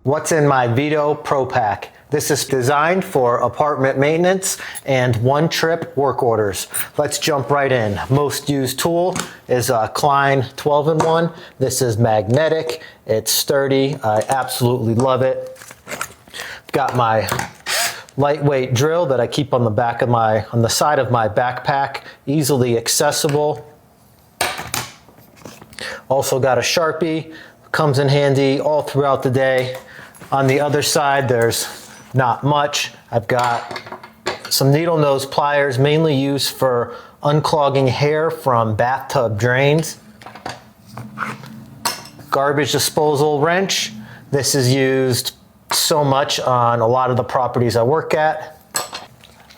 What's in my Veto Pro Pac? This is designed for apartment maintenance and one-trip work orders. Let's jump right in. Most used tool is a Klein 12-in-1. This is magnetic. It's sturdy. I absolutely love it. Got my lightweight drill that I keep on the side of my backpack, easily accessible. Also got a Sharpie, comes in handy all throughout the day. On the other side, there's not much. I've got some needle nose pliers, mainly used for unclogging hair from bathtub drains. Garbage disposal wrench. This is used so much on a lot of the properties I work at.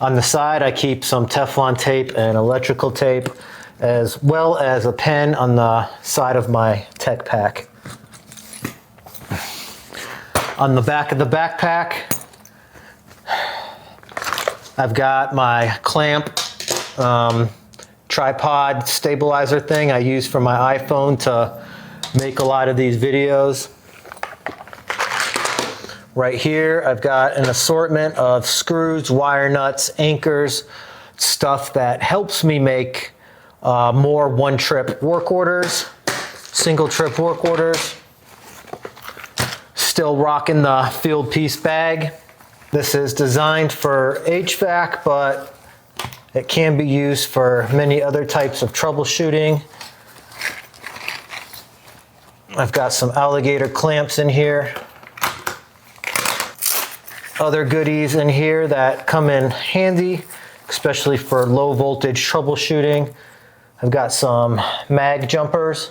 On the side, I keep some Teflon tape and electrical tape, as well as a pen on the side of my tech pack. On the back of the backpack, I've got my clamp tripod stabilizer thing I use for my iPhone to make a lot of these videos. Right here, I've got an assortment of screws, wire nuts, anchors, stuff that helps me make more one-trip work orders, single-trip work orders. Still rocking the field piece bag. This is designed for HVAC, but it can be used for many other types of troubleshooting. I've got some alligator clamps in here. Other goodies in here that come in handy, especially for low voltage troubleshooting. I've got some mag jumpers,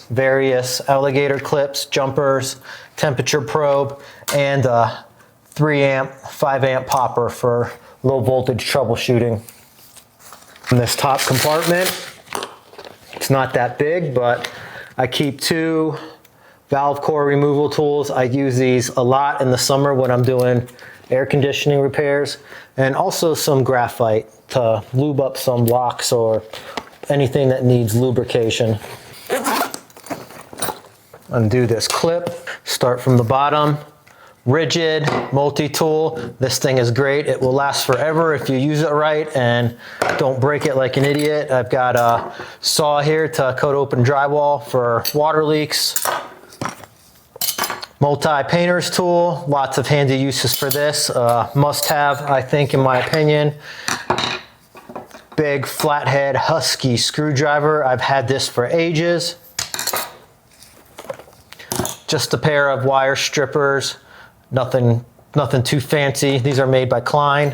various alligator clips, jumpers, temperature probe, and a 3 amp, 5 amp popper for low voltage troubleshooting. In this top compartment, it's not that big, but I keep 2 valve core removal tools. I use these a lot in the summer when I'm doing air conditioning repairs, and also some graphite to lube up some locks or anything that needs lubrication. Undo this clip, start from the bottom. Rigid multi-tool. This thing is great. It will last forever if you use it right and don't break it like an idiot. I've got a saw here to cut open drywall for water leaks. Multi-painter's tool. Lots of handy uses for this. Must have, I think, in my opinion. Big flathead Husky screwdriver. I've had this for ages. Just a pair of wire strippers, nothing too fancy. These are made by Klein.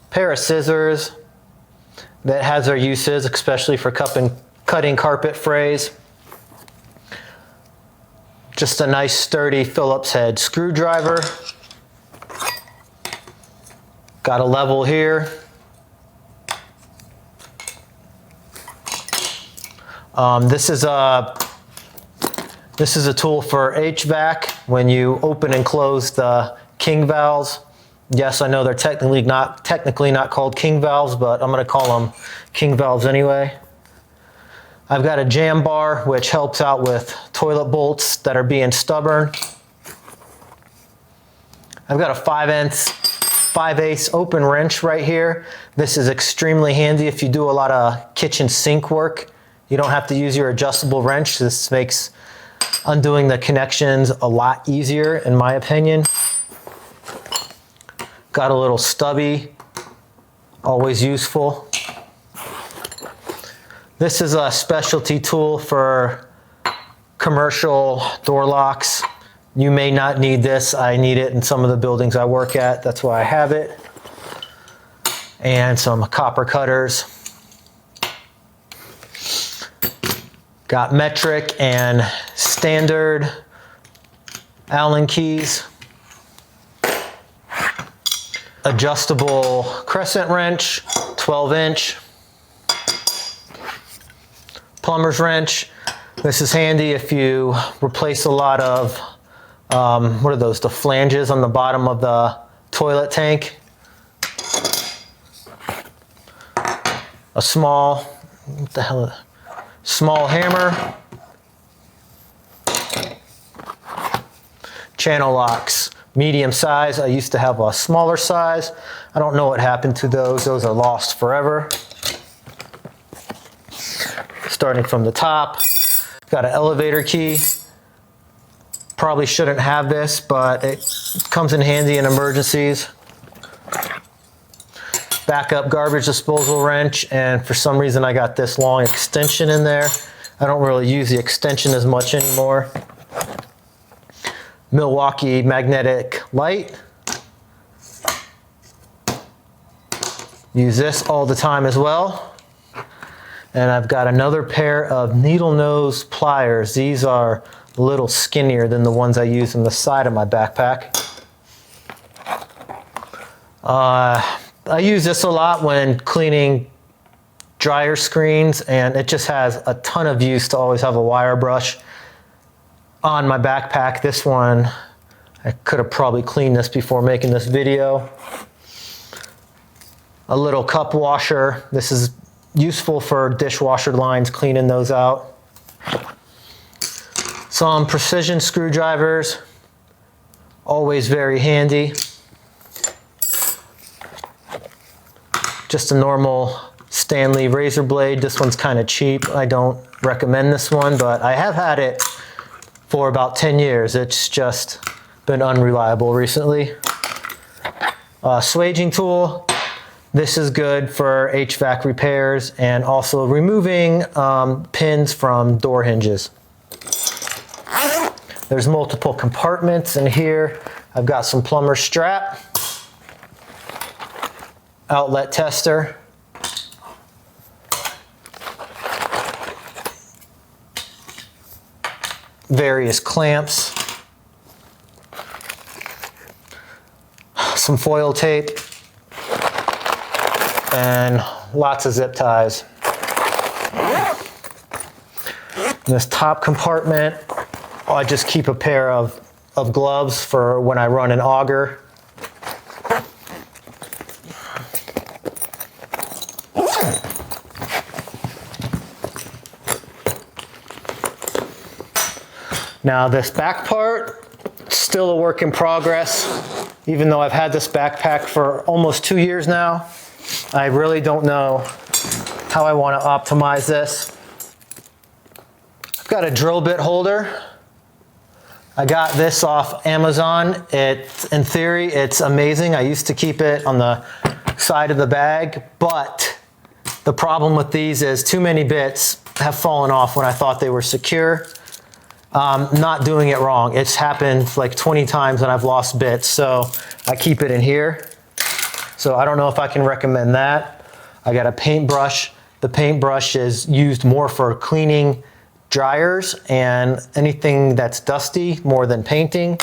Pair of scissors that has their uses, especially for cutting carpet frays. Just a nice sturdy Phillips head screwdriver. Got a level here. This is a tool for HVAC when you open and close the king valves. Yes, I know they're technically not called king valves, but I'm going to call them king valves anyway. I've got a jam bar, which helps out with toilet bolts that are being stubborn. I've got a 5/8 open wrench right here. This is extremely handy if you do a lot of kitchen sink work. You don't have to use your adjustable wrench. This makes undoing the connections a lot easier, in my opinion. Got a little stubby, always useful. This is a specialty tool for commercial door locks. You may not need this. I need it in some of the buildings I work at. That's why I have it. And some copper cutters. Got metric and standard Allen keys. Adjustable crescent wrench, 12-inch. Plumber's wrench. This is handy if you replace a lot of, what are those, the flanges on the bottom of the toilet tank. A small, what the hell, small hammer. channel locks, medium size. I used to have a smaller size. I don't know what happened to those. Those are lost forever. Starting from the top, got an elevator key. Probably shouldn't have this, but it comes in handy in emergencies. Backup garbage disposal wrench, and for some reason I got this long extension in there. I don't really use the extension as much anymore. Milwaukee magnetic light. Use this all the time as well. And I've got another pair of needle nose pliers. These are a little skinnier than the ones I use on the side of my backpack. I use this a lot when cleaning dryer screens, and it just has a ton of use to always have a wire brush on my backpack. This one, I could have probably cleaned this before making this video. A little cup washer. This is useful for dishwasher lines, cleaning those out. Some precision screwdrivers, always very handy. Just a normal Stanley razor blade. This one's kind of cheap. I don't recommend this one, but I have had it for about 10 years. It's just been unreliable recently. Swaging tool. This is good for HVAC repairs and also removing pins from door hinges. There's multiple compartments in here. I've got some plumber strap. Outlet tester. Various clamps. Some foil tape. And lots of zip ties. In this top compartment, I just keep a pair of gloves for when I run an auger. Now this back part, still a work in progress. Even though I've had this backpack for almost 2 years now, I really don't know how I want to optimize this. I've got a drill bit holder. I got this off Amazon. In theory, it's amazing. I used to keep it on the side of the bag, but the problem with these is too many bits have fallen off when I thought they were secure. Not doing it wrong. It's happened like 20 times and I've lost bits, so I keep it in here. So I don't know if I can recommend that. I got a paintbrush. The paintbrush is used more for cleaning dryers and anything that's dusty more than painting.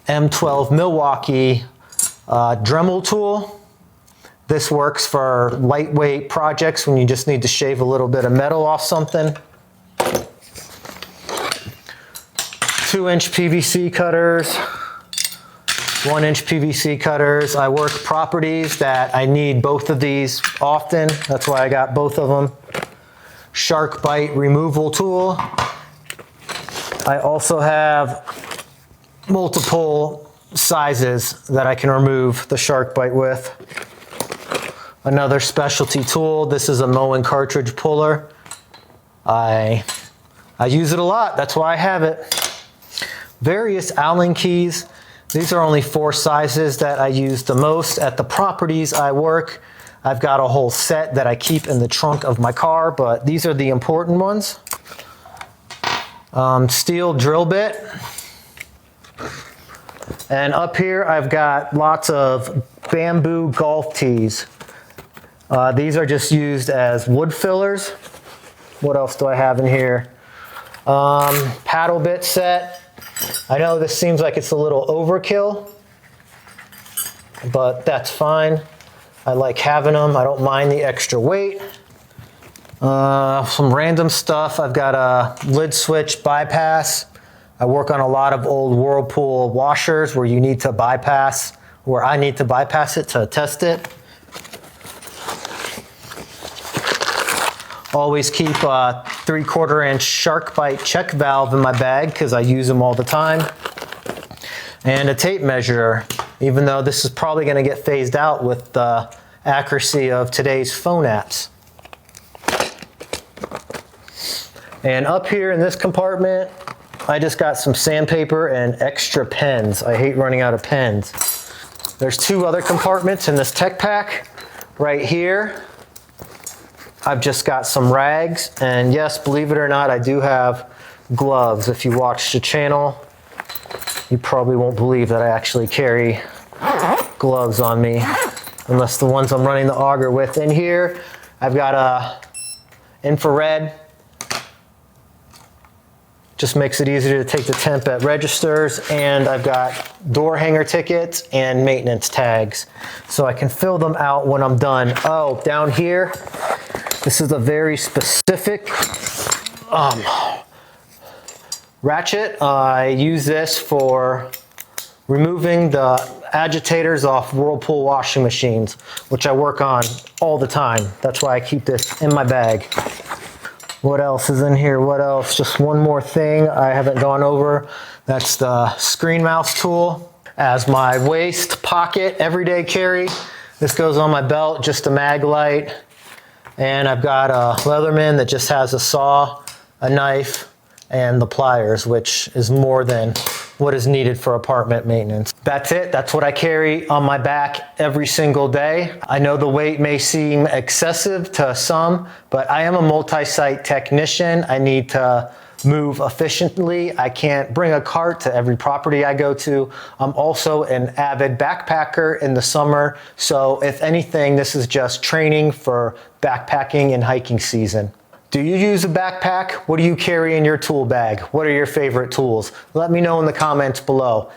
M12 Milwaukee Dremel tool. This works for lightweight projects when you just need to shave a little bit of metal off something. 2-inch PVC cutters, 1-inch PVC cutters. I work properties that I need both of these often. That's why I got both of them. Shark bite removal tool. I also have multiple sizes that I can remove the shark bite with. Another specialty tool. This is a mowing cartridge puller. I use it a lot. That's why I have it. Various Allen keys. These are only 4 sizes that I use the most at the properties I work. I've got a whole set that I keep in the trunk of my car, but these are the important ones. Steel drill bit. And up here I've got lots of bamboo golf tees. These are just used as wood fillers. What else do I have in here? Paddle bit set. I know this seems like it's a little overkill, but that's fine. I like having them. I don't mind the extra weight. Some random stuff. I've got a lid switch bypass. I work on a lot of old Whirlpool washers where you need to bypass, where I need to bypass it to test it. Always keep a 3/4 inch shark bite check valve in my bag because I use them all the time. and a tape measure, even though this is probably going to get phased out with the accuracy of today's phone apps. And up here in this compartment, I just got some sandpaper and extra pens. I hate running out of pens. There's two other compartments in this tech pack. Right here, I've just got some rags, and yes, believe it or not, I do have gloves. If you watch the channel, you probably won't believe that I actually carry gloves on me, unless the ones I'm running the auger with. In here, I've got a infrared. Just makes it easier to take the temp at registers, and I've got door hanger tickets and maintenance tags, so I can fill them out when I'm done. Oh, down here, this is a very specific ratchet. I use this for removing the agitators off Whirlpool washing machines, which I work on all the time. That's why I keep this in my bag. What else is in here? What else? Just one more thing I haven't gone over. That's the screen mouse tool. As my waist pocket everyday carry, this goes on my belt, just a mag light. And I've got a Leatherman that just has a saw, a knife, and the pliers, which is more than what is needed for apartment maintenance. That's it. That's what I carry on my back every single day. I know the weight may seem excessive to some, but I am a multi-site technician. I need to move efficiently. I can't bring a cart to every property I go to. I'm also an avid backpacker in the summer. So if anything, this is just training for backpacking and hiking season. Do you use a backpack? What do you carry in your tool bag? What are your favorite tools? Let me know in the comments below.